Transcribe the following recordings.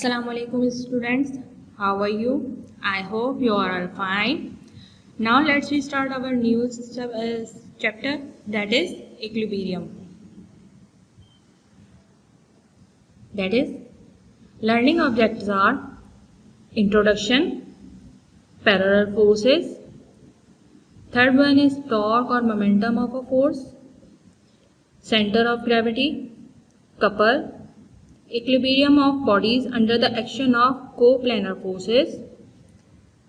Assalamu alaikum students, how are you? I hope you are all fine. Now let's start our new chapter, that is equilibrium. That is, learning objects are introduction, parallel forces, third one is torque or momentum of a force, center of gravity, couple, equilibrium of bodies under the action of coplanar forces,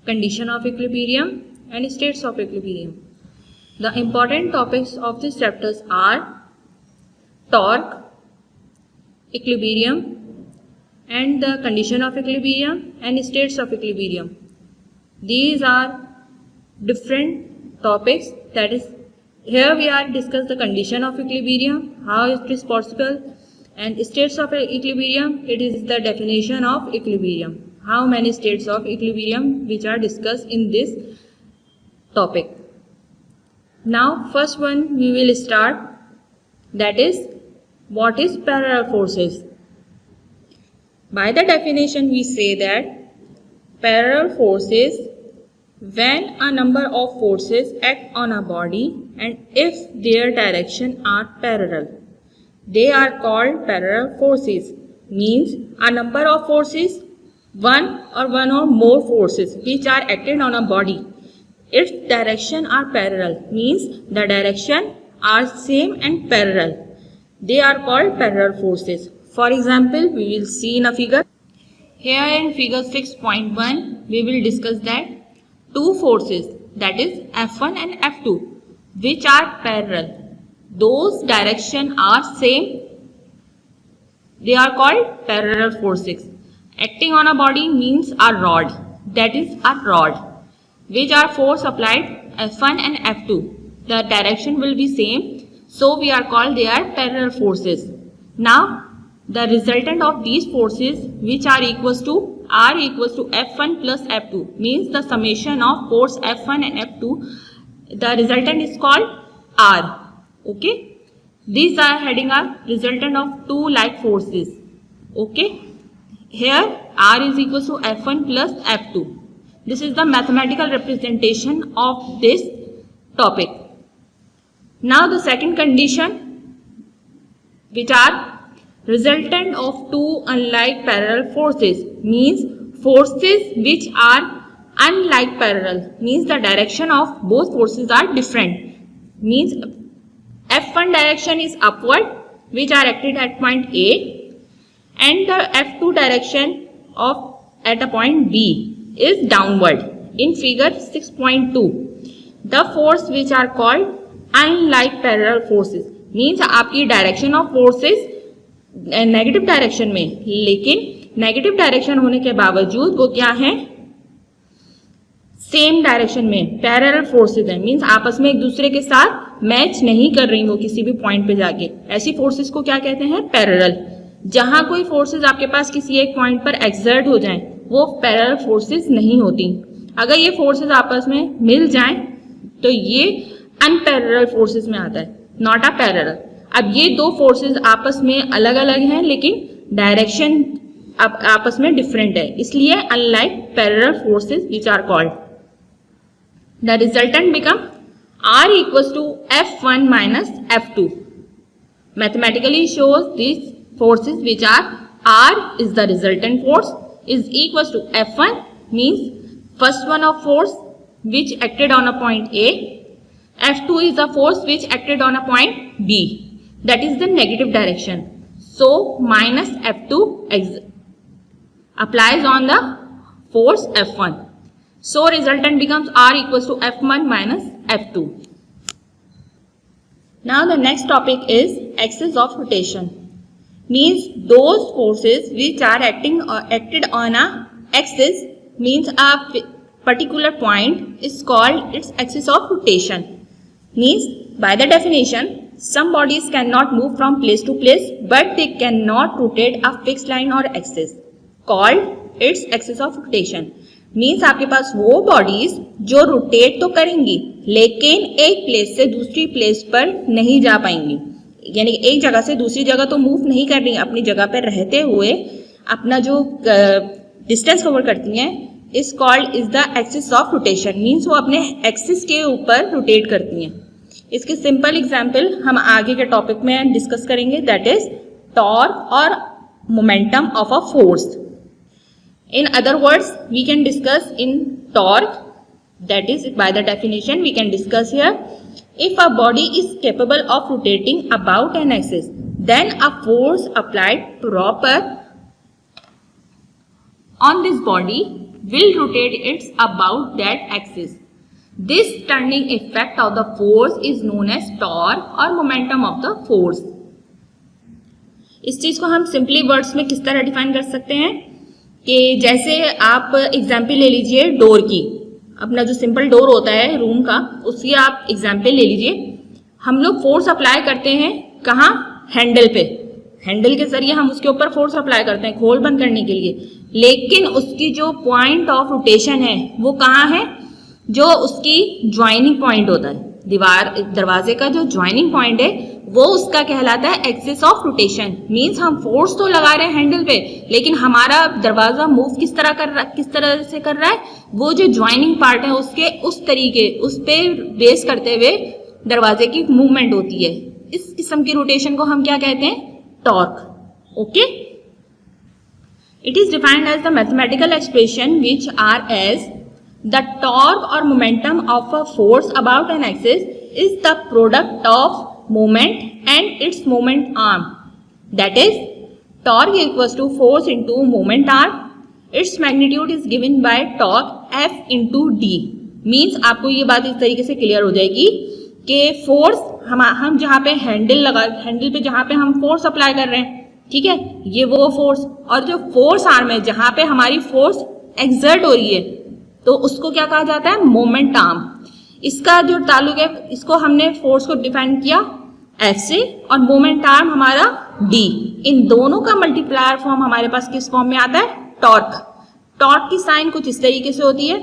condition of equilibrium and states of equilibrium. The important topics of these chapters are torque, equilibrium and the condition of equilibrium and states of equilibrium. These are different topics, that is, here we are discuss the condition of equilibrium, how it is possible, and states of equilibrium, it is the definition of equilibrium. How many states of equilibrium which are discussed in this topic. Now first one we will start, that is, what is parallel forces? By the definition we say that parallel forces when a number of forces act on a body and if their direction are parallel. They are called parallel forces. Means a number of forces, one or more forces which are acted on a body. Its direction are parallel. Means the direction are same and parallel. They are called parallel forces. For example, we will see in a figure. Here in figure 6.1, we will discuss that two forces, that is F1 and F2, which are parallel. Those direction are same. They are called parallel forces. Acting on a body means a rod, that is a rod, which are force applied F1 and F2. The direction will be same, so we are called they are parallel forces. Now the resultant of these forces which are equals to F1 plus F2, means the summation of force F1 and F2, the resultant is called R. Okay, these are having a resultant of two like forces. Okay, here R is equal to F1 plus F2. This is the mathematical representation of this topic. Now the second condition, which are resultant of two unlike parallel forces, means forces which are unlike parallel, means the direction of both forces are different. Means F1 direction is upward, which are acted at point A, and the F2 direction of at a point B is downward. In figure 6.2, the force which are called unlike parallel forces, means आपकी direction of forces negative direction में, लेकिन negative direction होने के बावजूद वो क्या है, same direction में पैरेलल फोर्सेस है। मींस आपस में एक दूसरे के साथ मैच नहीं कर रही वो किसी भी पॉइंट पे जाके, ऐसी फोर्सेस को क्या कहते हैं, पैरेलल। जहां कोई फोर्सेस आपके पास किसी एक पॉइंट पर एक्सर्ट हो जाएं, वो पैरेलल फोर्सेस नहीं होती। अगर ये फोर्सेस आपस में मिल जाएं तो ये अनपैरेलल फोर्सेस में आता है, नॉट अ पैरेलल। अब ये दो फोर्सेस आपस में अलग अलग हैं, लेकिन डायरेक्शन आपस में डिफरेंट है, इसलिए unlike parallel forces which are called. The resultant become R equals to F1 minus F2. Mathematically shows these forces which are R is the resultant force is equals to F1, means first one of force which acted on a point A. F2 is the force which acted on a point B. That is the negative direction. So minus F2 applies on the force F1. So resultant becomes R equals to F1 minus F2. Now the next topic is axis of rotation. Means those forces which are acted on a axis, means a particular point is called its axis of rotation. Means by the definition, some bodies cannot move from place to place, but they cannot rotate a fixed line or axis, called its axis of rotation. Means आपके पास वो bodies जो rotate तो करेंगी लेकिन एक place से दूसरी place पर नहीं जा पाएंगी, यानी एक जगह से दूसरी जगह तो मूव नहीं कर रही, अपनी जगह पर रहते हुए अपना जो डिस्टेंस कवर करती हैं is called is the axis of rotation, means वो अपने एक्सिस के ऊपर रोटेट करती हैं। इसके सिंपल एग्जाम्पल हम आगे के टॉपिक में डिस्कस करेंगे, दैट इज टॉर्क और momentum of a force. In other words we can discuss in torque, that is by the definition we can discuss here. If a body is capable of rotating about an axis, then a force applied proper on this body will rotate it about that axis. This turning effect of the force is known as torque or momentum of the force. इस चीज को हम simply words में किस तरह define कर सकते हैं कि जैसे आप एग्जाम्पल ले लीजिए डोर की, अपना जो सिंपल डोर होता है रूम का, उसकी आप एग्जाम्पल ले लीजिए। हम लोग फोर्स अप्लाई करते हैं कहाँ? हैंडल पे, हैंडल के जरिए हम उसके ऊपर फोर्स अप्लाई करते हैं खोल बंद करने के लिए, लेकिन उसकी जो पॉइंट ऑफ रोटेशन है वो कहाँ है? जो उसकी ज्वाइनिंग पॉइंट होता है, दरवाजे का जो ज्वाइनिंग पॉइंट है वो उसका कहलाता है एक्सिस ऑफ रोटेशन। मींस हम फोर्स तो लगा रहे हैं हैंडल पे, लेकिन हमारा दरवाजा मूव किस तरह से कर रहा है? वो जो ज्वाइनिंग पार्ट है उसके उस पे बेस करते हुए दरवाजे की मूवमेंट होती है। इस किस्म की रोटेशन को हम क्या कहते हैं? Torque. Okay, it is defined as the mathematical expression which are as the torque or momentum of a force about an axis is the product of moment and its moment arm. That is, torque equals to force into moment arm. Its magnitude is given by torque F into D. Means आपको ये बात इस तरीके से clear हो जाएगी कि force हम जहाँ पे हैंडल पे जहाँ पे हम फोर्स अप्लाई कर रहे हैं, ठीक है, ये वो फोर्स, और जो फोर्स आर्म है जहाँ पे हमारी फोर्स एक्सर्ट हो रही है तो उसको क्या कहा जाता है? Moment arm. इसका जो ताल्लुक है, इसको हमने फोर्स को डिफाइन किया F से और मोमेंट आर्म हमारा D। इन दोनों का मल्टीप्लायर फॉर्म हमारे पास किस फॉर्म में आता है? टॉर्क। टॉर्क की साइन कुछ इस तरीके से होती है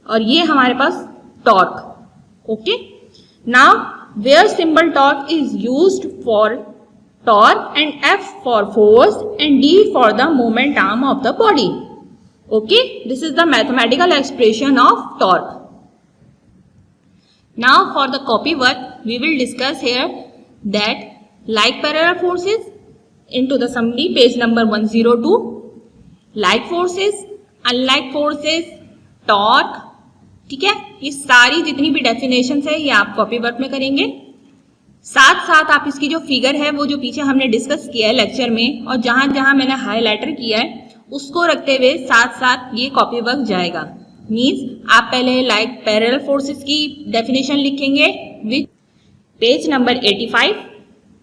और ये हमारे पास torque. Okay, now where symbol torque is used for torque and F for force and D for the moment arm of the body. Okay, this is the mathematical expression of torque. Now for the copy work, we will discuss here that like parallel forces into the summary page number 102, like forces, unlike forces, torque, ठीक है, ये सारी जितनी भी definitions है ये आप copy work में करेंगे। साथ साथ आप इसकी जो फिगर है वो जो पीछे हमने डिस्कस किया है लेक्चर में और जहां जहां मैंने हाईलाइटर किया है उसको रखते हुए साथ साथ ये कॉपी वर्क जाएगा। मीन्स आप पहले लाइक पैरेलल फोर्सेस की डेफिनेशन लिखेंगे with page number 85।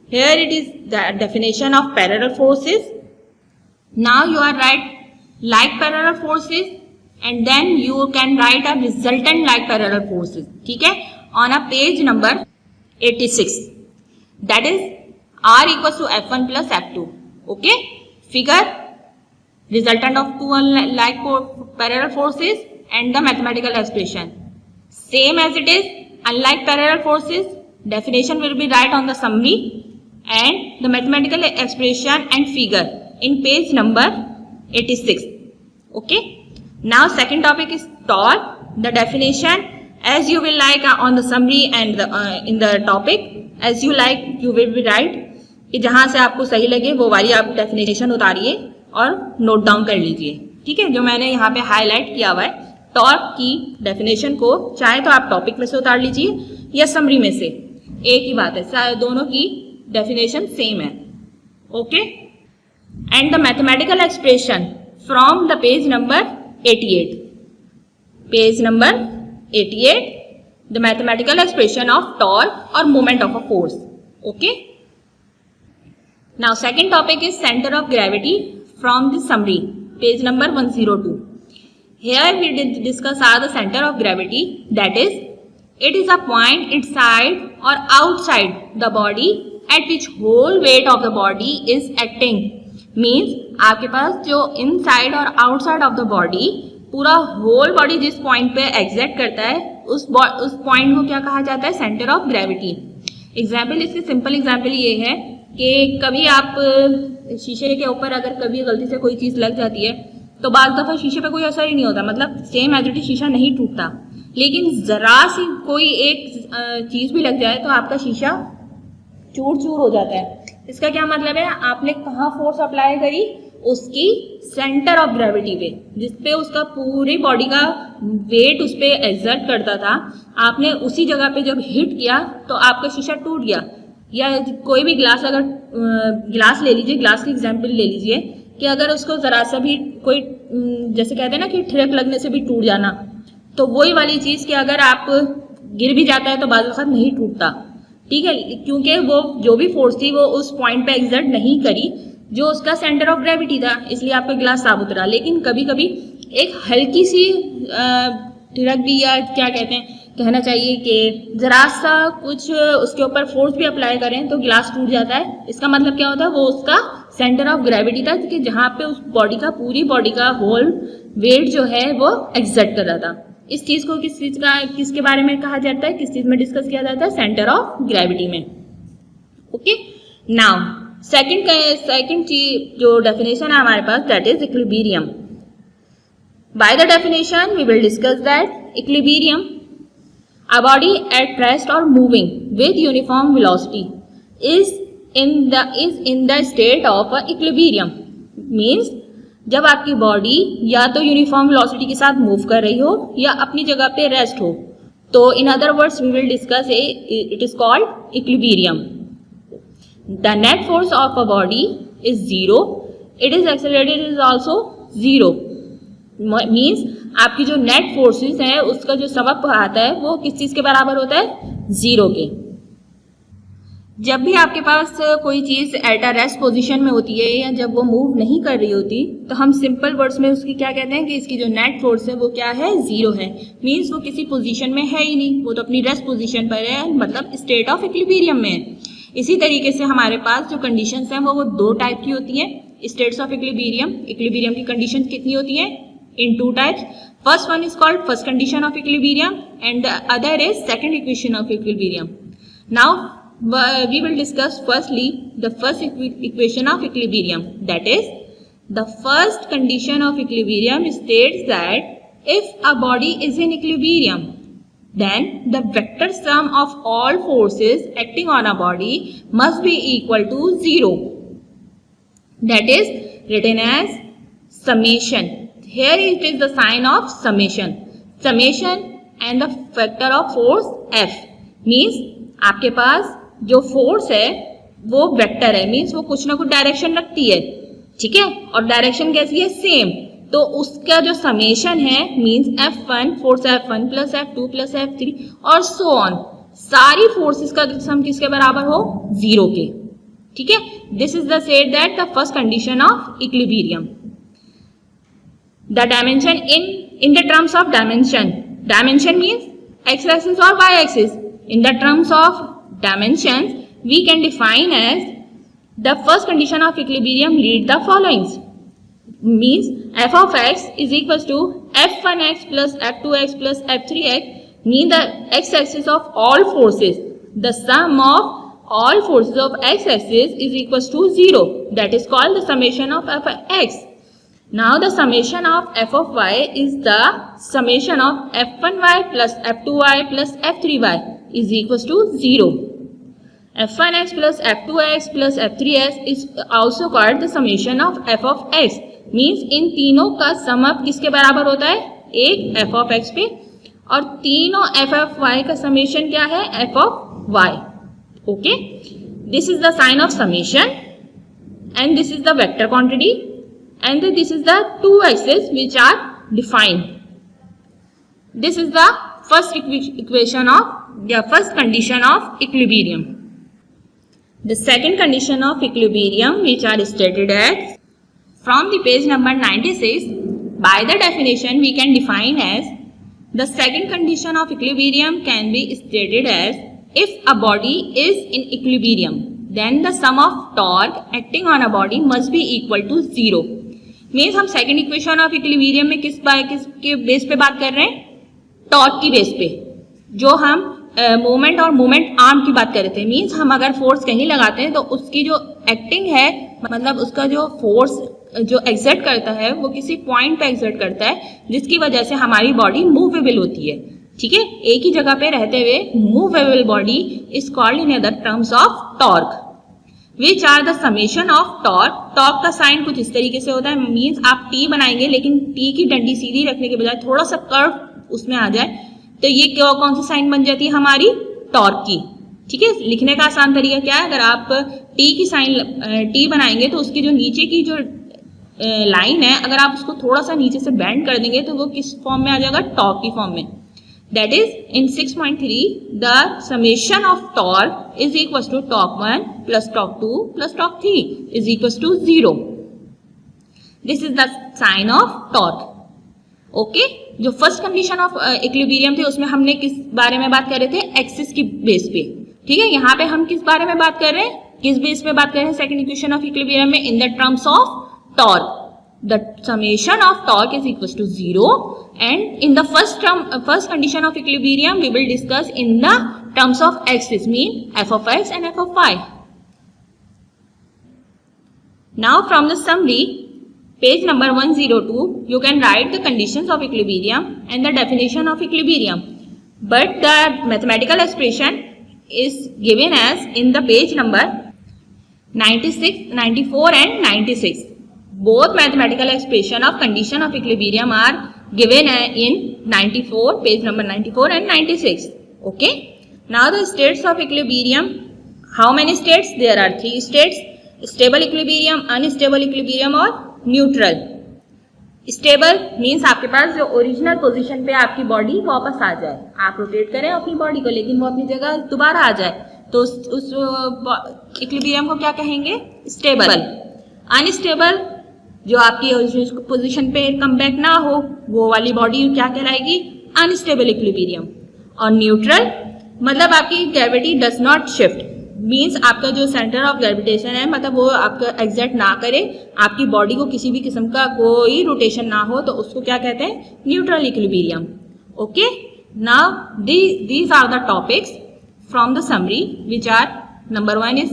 Here it is the definition of parallel forces. Now you are write like parallel forces and then you can write a resultant like parallel forces, ठीक है, on a page number 86, that is R equals to F1 plus F2. ओके, figure resultant of two unlike parallel forces and the mathematical expression. Same as it is unlike parallel forces, definition will be right on the summary and the mathematical expression and figure in page number 86. Okay. Now second topic is torque. The definition as you will like on the summary and in the topic as you like you will be right. कि जहाँ से आपको सही लगे वो वाली आप definition उतारिए और नोट डाउन कर लीजिए, ठीक है। जो मैंने यहाँ पे हाईलाइट किया हुआ है टॉर्क की डेफिनेशन को चाहे तो आप टॉपिक में से उतार लीजिए या समरी में से, एक ही बात है, दोनों की डेफिनेशन सेम है। Okay, and the mathematical expression from the page number 88, page number 88, the mathematical expression of torque और moment of a force. Okay, now second topic is centre of gravity from the summary, page number 102. Here we did discuss the center of gravity, that is, it is a point inside or outside the body at which whole weight of the body is acting. Means आपके पास जो inside और outside of the body पूरा whole body जिस point पे exert करता है उस point को क्या कहा जाता है? Center of gravity. Example, इसकी simple example ये है कि कभी आप शीशे के ऊपर अगर कभी गलती से कोई चीज़ लग जाती है तो बाज़ दफ़ा शीशे पे कोई असर ही नहीं होता, मतलब सेम एज इट इज शीशा नहीं टूटता, लेकिन ज़रा सी कोई एक चीज़ भी लग जाए तो आपका शीशा चूर चूर हो जाता है। इसका क्या मतलब है, आपने कहाँ फोर्स अप्लाई करी, उसकी सेंटर ऑफ ग्रेविटी पे, जिसपे उसका पूरी बॉडी का वेट उस पर एक्सर्ट करता था, आपने उसी जगह पे जब हिट किया तो आपका शीशा टूट गया। या कोई भी ग्लास, अगर ग्लास ले लीजिए, ग्लास की एग्जांपल ले लीजिए कि अगर उसको ज़रा सा भी कोई जैसे कहते हैं ना कि ठिरक लगने से भी टूट जाना, तो वही वाली चीज़ कि अगर आप गिर भी जाता है तो बाज़ वक़्त नहीं टूटता, ठीक है, क्योंकि वो जो भी फोर्स थी वो उस पॉइंट पे एग्जर्ट नहीं करी जो उसका सेंटर ऑफ ग्रेविटी था, इसलिए आपका ग्लास साबुत रहा। लेकिन कभी कभी एक हल्की सी ठिरक भी, या क्या कहते हैं, कहना चाहिए कि जरा सा कुछ उसके ऊपर फोर्स भी अप्लाई करें तो ग्लास टूट जाता है। इसका मतलब क्या होता है, वो उसका सेंटर ऑफ ग्रेविटी था कि जहाँ पे उस बॉडी का, पूरी बॉडी का होल वेट जो है वो एग्जर्ट कर रहा था। इस चीज़ को किसके बारे में कहा जाता है, किस चीज़ में डिस्कस किया जाता है, सेंटर ऑफ ग्रेविटी में। ओके, नाउ सेकंड चीज जो डेफिनेशन है हमारे पास, that is equilibrium. By the definition we will discuss that equilibrium, a body at rest or moving with uniform velocity is in the state of equilibrium। means जब आपकी body या तो uniform velocity के साथ move कर रही हो या अपनी जगह पे रेस्ट हो, तो in other words we will discuss it is called equilibrium. The net force of a body is zero, it is accelerated is also zero. Means आपकी जो नेट फोर्सेस है उसका जो सम अप आता है वो किस चीज़ के बराबर होता है, जीरो के। जब भी आपके पास कोई चीज़ एट अ रेस्ट पोजीशन में होती है या जब वो मूव नहीं कर रही होती, तो हम सिंपल वर्ड्स में उसकी क्या कहते हैं कि इसकी जो नेट फोर्स है वो क्या है, जीरो है। मीन्स वो किसी पोजीशन में है ही नहीं, वो तो अपनी रेस्ट पोजीशन पर है, मतलब स्टेट ऑफ इक्विलिब्रियम में है। इसी तरीके से हमारे पास जो कंडीशंस हैं वो दो टाइप की होती हैं, स्टेट्स ऑफ इक्विलिब्रियम। इक्विलिब्रियम की कंडीशन कितनी होती है, in two types. First one is called first condition of equilibrium and the other is second equation of equilibrium. Now we will discuss firstly the first equation of equilibrium, that is the first condition of equilibrium states that if a body is in equilibrium then the vector sum of all forces acting on a body must be equal to zero. That is written as summation. Here it is the sign of summation. Summation and the factor of force F. Means आपके पास जो force है वो vector है, means वो कुछ ना कुछ direction रखती है, ठीक है, और डायरेक्शन कैसी है, सेम। तो उसका जो समेशन है means F1 force F1 plus F2 plus F3 और सो ऑन, सारी फोर्सेस का सम किसके बराबर हो, जीरो के, ठीक है। This is the said that the first condition of equilibrium. The dimension in the terms of dimension means x axis or y axis. In the terms of dimensions we can define as the first condition of equilibrium lead the following. Means f of x is equals to f1x plus f2x plus f3x, mean the x axis of all forces. The sum of all forces of x axis is equals to 0. That is called the summation of f of x. Now the summation of f of y is the summation of f1y plus f2y plus f3y is equals to 0. f1x plus f2x plus f3x is also called the summation of f of x. Means इन तीनों का sum up किसके बराबर होता है, एक f of x पे, और तीनों f of y का समेशन क्या है, f of y. Okay, this is the sign of summation and this is the vector quantity. And this is the two axes which are defined. This is the first equation of the first condition of equilibrium. The second condition of equilibrium which are stated as from the page number 96. By the definition we can define as the second condition of equilibrium can be stated as if a body is in equilibrium then the sum of torque acting on a body must be equal to 0. Means हम second equation of equilibrium में किसके base पे बात कर रहे हैं, torque की base पे। जो हम मूवमेंट और मूवमेंट आर्म की बात कर रहे थे। मीन्स हम अगर फोर्स कहीं लगाते हैं तो उसकी जो एक्टिंग है, मतलब उसका जो फोर्स जो एक्सर्ट करता है वो किसी पॉइंट पे एक्सर्ट करता है, जिसकी वजह से हमारी बॉडी मूवेबल होती है। ठीक है, एक ही जगह पे रहते हुए movable body is called in other terms of torque, which are the summation of torque. Torque का साइन कुछ इस तरीके से होता है, मीन्स आप टी बनाएंगे लेकिन टी की डंडी सीधी रखने के बजाय थोड़ा सा कर्व उसमें आ जाए तो ये कौन सी साइन बन जाती है हमारी, टॉर्क की। ठीक है, लिखने का आसान तरीका क्या है, अगर आप टी की साइन टी बनाएंगे तो उसकी जो नीचे की जो लाइन है, अगर आप उसको थोड़ा सा नीचे से बेंड कर देंगे तो वो किस फॉर्म में आ जाएगा, टॉर्क की फॉर्म में। That is in 6.3 the summation of torque is equal to torque 1 plus torque 2 plus torque 3 is equal to 0। This is the sign of torque. Okay, जो फर्स्ट कंडीशन ऑफ इक्विलिब्रियम थे उसमें हमने किस बारे में बात कर रहे थे, एक्सिस की बेस पे। ठीक है, यहाँ पे हम किस बारे में बात कर रहे हैं, किस बेस पे बात कर रहे हैं सेकंड इक्वेशन ऑफ इक्विलिब्रियम में, in the terms of torque. The summation of torque is equal to 0 and in the first condition of equilibrium we will discuss in the terms of axis, mean f of x and f of y. Now from the summary, page number 102, you can write the conditions of equilibrium and the definition of equilibrium, but the mathematical expression is given as in the page number 96, 94 and 96. Both mathematical expression of condition of equilibrium are given in 94, page number 94 and 96. Okay, now the states of equilibrium, how many states? There are 3 states: stable equilibrium, unstable equilibrium और neutral. Stable means आपके पास जो original position पे आपकी body वापस आ जाए, आप rotate करें अपनी बॉडी को लेकिन वो अपनी जगह दोबारा आ जाए, तो उस इक्विलिब्रियम को क्या कहेंगे, स्टेबल। अनस्टेबल, जो आपकी ओरिजिनल पोजीशन पे कम बैक ना हो, वो वाली बॉडी क्या कहलाएगी, अनस्टेबल इक्विलिब्रियम। और न्यूट्रल मतलब आपकी gravity does not shift, means आपका जो सेंटर ऑफ ग्रेविटेशन है, मतलब वो आपका एग्जैक्ट ना करे, आपकी बॉडी को किसी भी किस्म का कोई रोटेशन ना हो, तो उसको क्या कहते हैं, neutral equilibrium. Okay, now these are the topics from the summary, which are number 1 is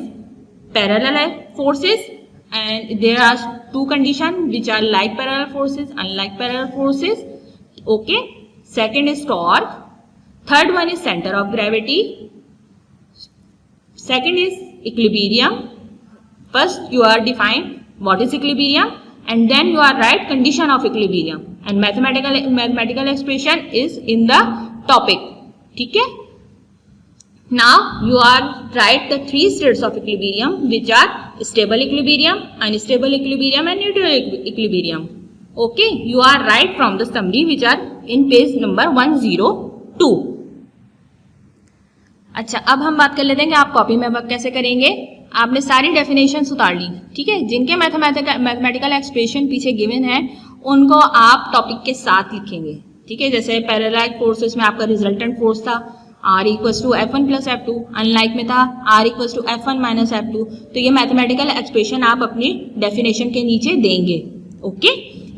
parallel forces and there are 2 conditions which are like parallel forces, unlike parallel forces. Okay, second is torque, third one is center of gravity, second is equilibrium. First you are define what is equilibrium and then you are write condition of equilibrium and mathematical expression is in the topic. ठीक है, now you are write the 3 states of equilibrium which are stable equilibrium, unstable equilibrium and neutral equilibrium. Okay, you are write from the summary which are in page number 102. अच्छा, अब हम बात कर लेते हैं कि आप कॉपी में वर्क कैसे करेंगे। आपने सारी डेफिनेशन उतार ली, ठीक है, जिनके मैथमेटिकल एक्सप्रेशन पीछे गिवन है उनको आप टॉपिक के साथ लिखेंगे। ठीक है, जैसे पैरेलल फोर्सेस में आपका रिजल्टेंट फोर्स था R equals to F1 plus F2, unlike में था R equals to F1 minus F2। तो ये मैथमेटिकल एक्सप्रेशन आप अपनी डेफिनेशन के नीचे देंगे। ओके,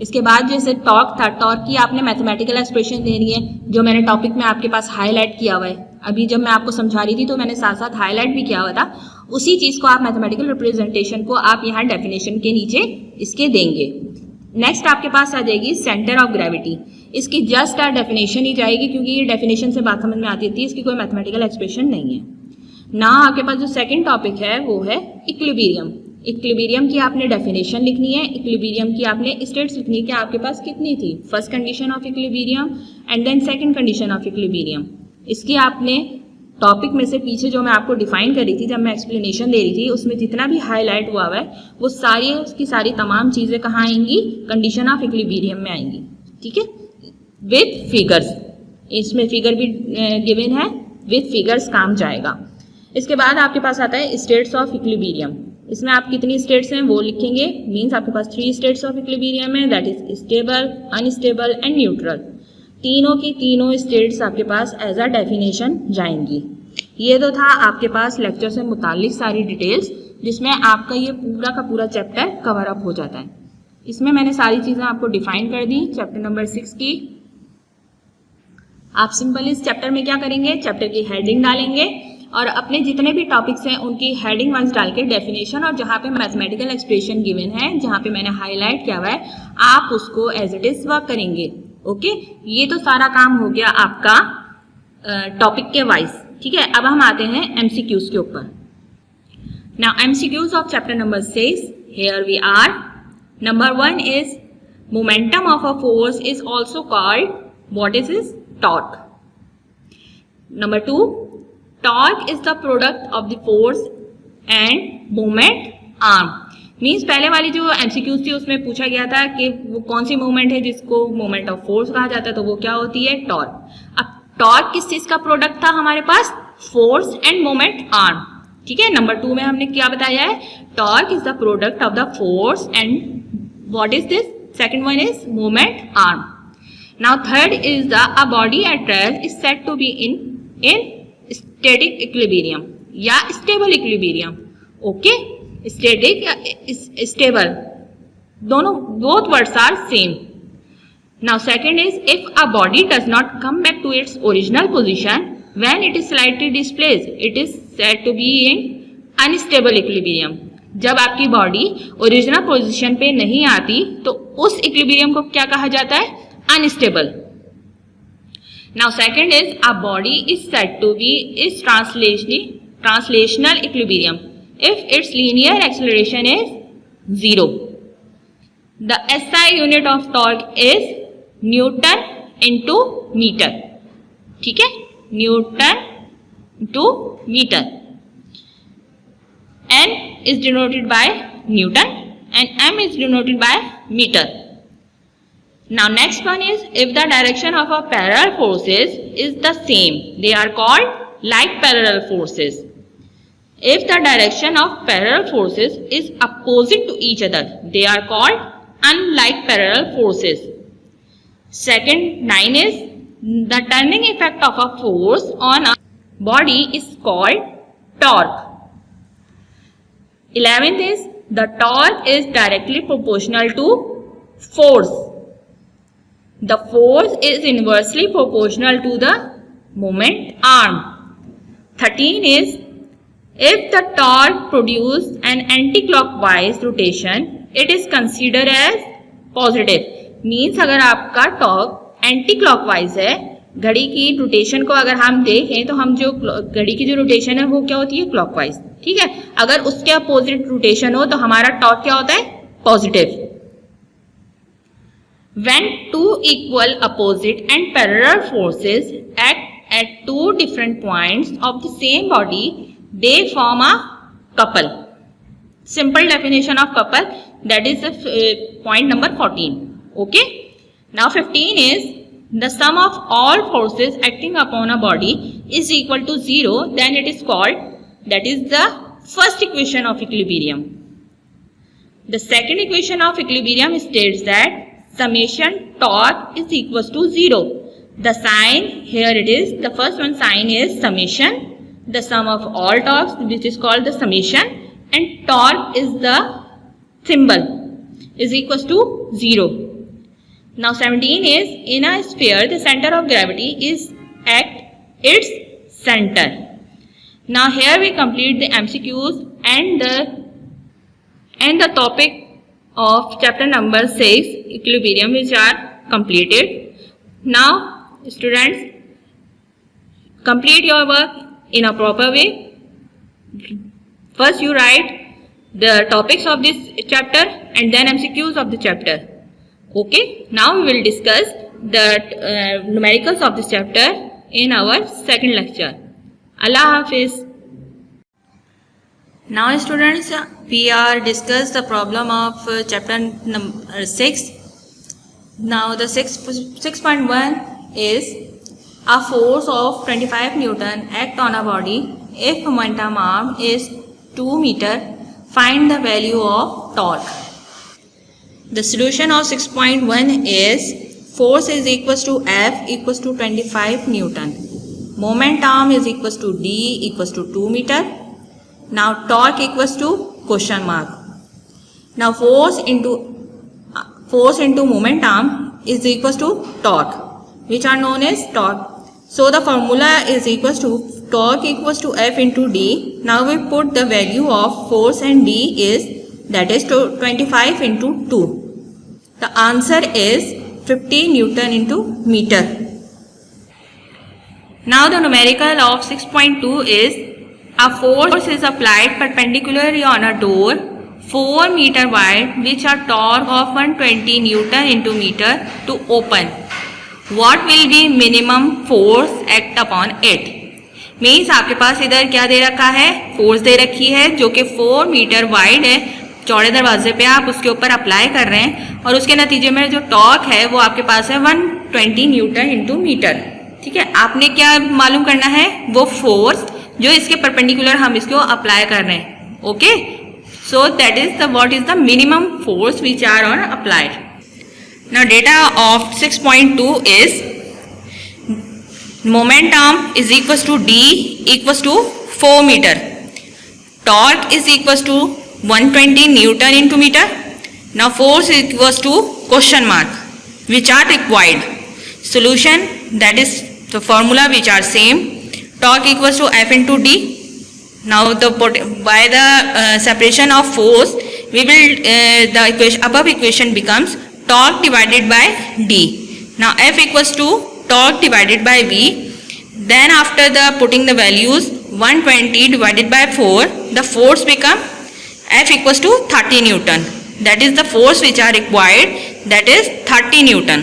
इसके बाद जैसे टॉर्क था, टॉर्क की आपने मैथमेटिकल एक्सप्रेशन देनी है, जो मैंने टॉपिक में आपके पास हाईलाइट किया हुआ है। अभी जब मैं आपको समझा रही थी तो मैंने साथ साथ हाईलाइट भी किया हुआ था, उसी चीज़ को आप मैथमेटिकल रिप्रेजेंटेशन को आप यहाँ डेफिनेशन के नीचे इसके देंगे। नेक्स्ट आपके पास आ जाएगी सेंटर ऑफ ग्रेविटी। इसकी जस्ट डेफिनेशन ही जाएगी क्योंकि ये डेफिनेशन से बात समझ में आती थी, इसकी कोई मैथमेटिकल एक्सप्रेशन नहीं है ना। आपके पास जो सेकंड टॉपिक है वो है इक्विलिब्रियम। इक्विलिब्रियम की आपने डेफिनेशन लिखनी है, इक्विलिब्रियम की आपने स्टेट्स लिखनी है कि आपके पास कितनी थी, first condition of equilibrium and then second condition of equilibrium. इसकी आपने टॉपिक में से पीछे जो मैं आपको डिफाइन कर रही थी, जब मैं एक्सप्लेनेशन दे रही थी, उसमें जितना भी हाईलाइट हुआ है वो सारी उसकी सारी तमाम चीज़ें कहाँ आएंगी, कंडीशन ऑफ इक्विलिब्रियम में आएंगी। ठीक है, विथ फिगर्स, इसमें फिगर भी गिवन है, विथ फिगर्स काम जाएगा। इसके बाद आपके पास आता है स्टेट्स ऑफ इक्विलिब्रियम। इसमें आप कितनी स्टेट्स हैं वो लिखेंगे, मीन्स आपके पास 3 स्टेट्स ऑफ इक्विलिब्रियम है, that is stable, unstable and neutral. तीनों की तीनों स्टेट्स आपके पास एज अ डेफिनेशन जाएंगी। ये तो था आपके पास लेक्चर से मुतालिक सारी डिटेल्स, जिसमें आपका ये पूरा का पूरा चैप्टर कवर अप हो जाता है। इसमें मैंने सारी चीज़ें आपको डिफाइन कर दी चैप्टर नंबर 6 की। आप सिंपल इस चैप्टर में क्या करेंगे, चैप्टर की हेडिंग डालेंगे और अपने जितने भी टॉपिक्स हैं उनकी हेडिंग वाइज डाल के डेफिनेशन और जहाँ पे मैथमेटिकल एक्सप्रेशन गिवन है, जहाँ पे मैंने हाईलाइट किया हुआ है, आप उसको एज इट इज वर्क करेंगे। ओके, ये तो सारा काम हो गया आपका टॉपिक के वाइज। ठीक है, अब हम आते हैं एमसीक्यूज के ऊपर। Now MCQs of chapter number 6, here we are. Number 1 is momentum of a force is also called, what is is, torque. Number 2, torque is the product of the force and moment arm. मीन्स पहले वाली जो MCQs थी उसमें पूछा गया था कि वो कौन सी मूवमेंट है जिसको मोमेंट ऑफ फोर्स कहा जाता है, तो वो क्या होती है, टॉर्क। अब टॉर्क किस चीज का प्रोडक्ट था हमारे पास, फोर्स एंड मोमेंट आर्म। ठीक है, नंबर 2 में हमने क्या बताया है, torque is the product of the force and what is this, second one is moment arm. Now third is the a body at rest is said to be in static equilibrium या stable equilibrium. Okay, static या stable, दोनों both words are same. Now second is, if a body does not come back to its original position when it is slightly displaced, it is said to be in unstable equilibrium. जब आपकी body original position पे नहीं आती तो उस equilibrium को क्या कहा जाता है, unstable. Now second is, a body is said to be is translational equilibrium if its linear acceleration is 0. The SI unit of torque is newton into metre. ठीक है, newton into metre. N is denoted by Newton and M is denoted by meter. Now next one is, if the direction of a parallel forces is the same, they are called like parallel forces. If the direction of parallel forces is opposite to each other, they are called unlike parallel forces. Second 9 is, the turning effect of a force on a body is called torque. 11th is, the torque is directly proportional to force. The force is inversely proportional to the moment arm. 13 is, if the torque produces an anti-clockwise rotation, it is considered as positive. Means अगर आपका torque anti clockwise है, घड़ी की rotation को अगर हम देखें तो हम जो घड़ी की जो रोटेशन है वो क्या होती है, क्लॉकवाइज। ठीक है, अगर उसके अपोजिट रोटेशन हो तो हमारा टॉर्क क्या होता है, positive. When two equal opposite and parallel forces act at two different points of the same body, they form a couple. Simple definition of couple, that is the point number 14. Okay, now 15 is, the sum of all forces acting upon a body is equal to 0, then it is called, that is the first equation of equilibrium. The second equation of equilibrium states that summation torque is equals to 0. The sign here it is, the first one sign is summation, the sum of all torques, which is called the summation, and torque is the symbol, is equals to 0. Now 17 is, in a sphere the center of gravity is at its center. Now here we complete the MCQs and the topic of chapter number 6, equilibrium, which are completed. Now students, complete your work in a proper way. First you write the topics of this chapter and then MCQs of the chapter. Okay, now we will discuss the numericals of this chapter in our second lecture. Allah Hafiz. Now students, we are discuss the problem of chapter number 6. Now the 6.1 is, a force of 25 Newton act on a body if momentum arm is 2 meter. Find the value of torque. The solution of 6.1 is, force is equals to F equals to 25 Newton. Moment arm is equals to D equals to 2 meter. Now torque equals to question mark. Now force into moment arm is equals to torque, which are known as torque. So the formula is equals to torque equals to F into D. Now we put the value of force and D is, that is 25 into 2. The answer is 50 Newton into meter. Now the numerical of 6.2 is, a force is applied perpendicularly on a door 4 meter wide which a torque of 120 Newton into meter to open. What will be minimum force act upon it? Means आपके पास इधर क्या दे रखा है, force दे रखी है जो कि 4 metre wide है, चौड़े दरवाजे पे आप उसके ऊपर अप्लाई कर रहे हैं और उसके नतीजे में जो टॉर्क है वो आपके पास है 120 न्यूटन इंटू मीटर. ठीक है, आपने क्या मालूम करना है, वो फोर्स जो इसके परपेंडिकुलर हम इसको अप्लाई कर रहे हैं. Okay, so that is the what is the minimum force which are on applied. Now data of 6.2 is momentum is equals to D equals to 4 meter. Torque is equals to 120 Newton into meter. Now force is equals to question mark which are required. Solution, that is the formula which are same. Torque equals to F into D. Now by the separation of force we will the equation, above equation becomes torque divided by D. Now F equals to torque divided by V. Then after the putting the values 120 divided by 4, the force become F equals to 30 Newton. That is the force which are required, that is 30 Newton.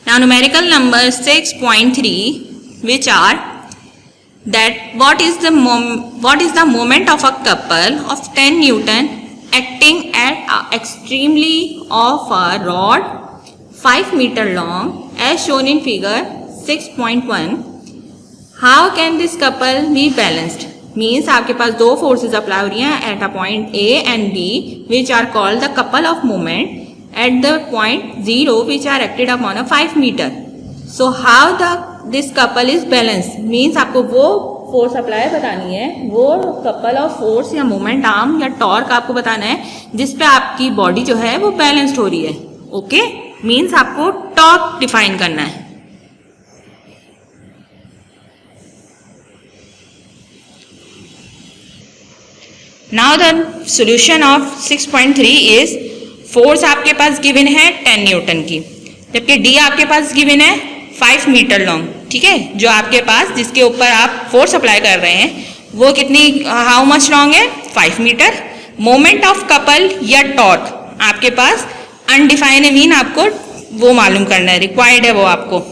Now numerical number 6.3 which are that what is the moment of a couple of 10 Newton acting at extremely of a rod 5 meter long as shown in figure 6.1. How can this couple be balanced? Means आपके पास दो forces apply हो रही हैं at a point A and B which are called the couple of moment at the point 0 which are acted upon a 5 meter. So how this couple is balanced? Means आपको वो force apply बतानी है, वो couple of force या moment arm या torque आपको बताना है जिस पे आपकी बॉडी जो है वो बैलेंस्ड हो रही है. ओके, मींस आपको टॉर्क डिफाइन करना है. Now the solution of 6.3 is, force आपके पास गिवन है 10 न्यूटन की, जबकि डी आपके पास गिवन है 5 मीटर लॉन्ग. ठीक है, जो आपके पास जिसके ऊपर आप फोर्स अप्लाई कर रहे हैं वो कितनी, हाउ मच लॉन्ग है, 5 मीटर. मोमेंट ऑफ कपल या टॉर्क आपके पास अनडिफाइंड है, मीन आपको वो मालूम करना है, रिक्वायर्ड है वो आपको.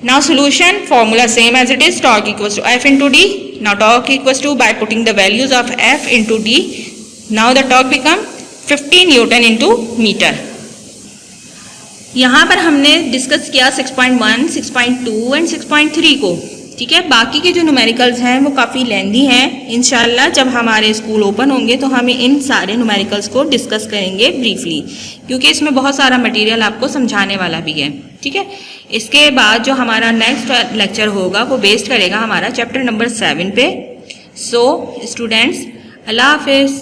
Now solution formula same as it is, torque equals to F into D. Now torque equals to, by putting the values of F into D, now the torque become 50 newton into metre. यहाँ पर हमने discuss किया 6.1, 6.2 and 6.3 को. ठीक है, बाकी के जो न्यूमेरिकल्स हैं वो काफ़ी लेंदी हैं. इंशाल्लाह जब हमारे स्कूल ओपन होंगे तो हम इन सारे न्यूमेरिकल्स को डिस्कस करेंगे ब्रीफली, क्योंकि इसमें बहुत सारा मटेरियल आपको समझाने वाला भी है. ठीक है, इसके बाद जो हमारा नेक्स्ट लेक्चर होगा वो बेस्ड करेगा हमारा चैप्टर नंबर 7 पे. सो स्टूडेंट्स, अल्लाह हाफिज़.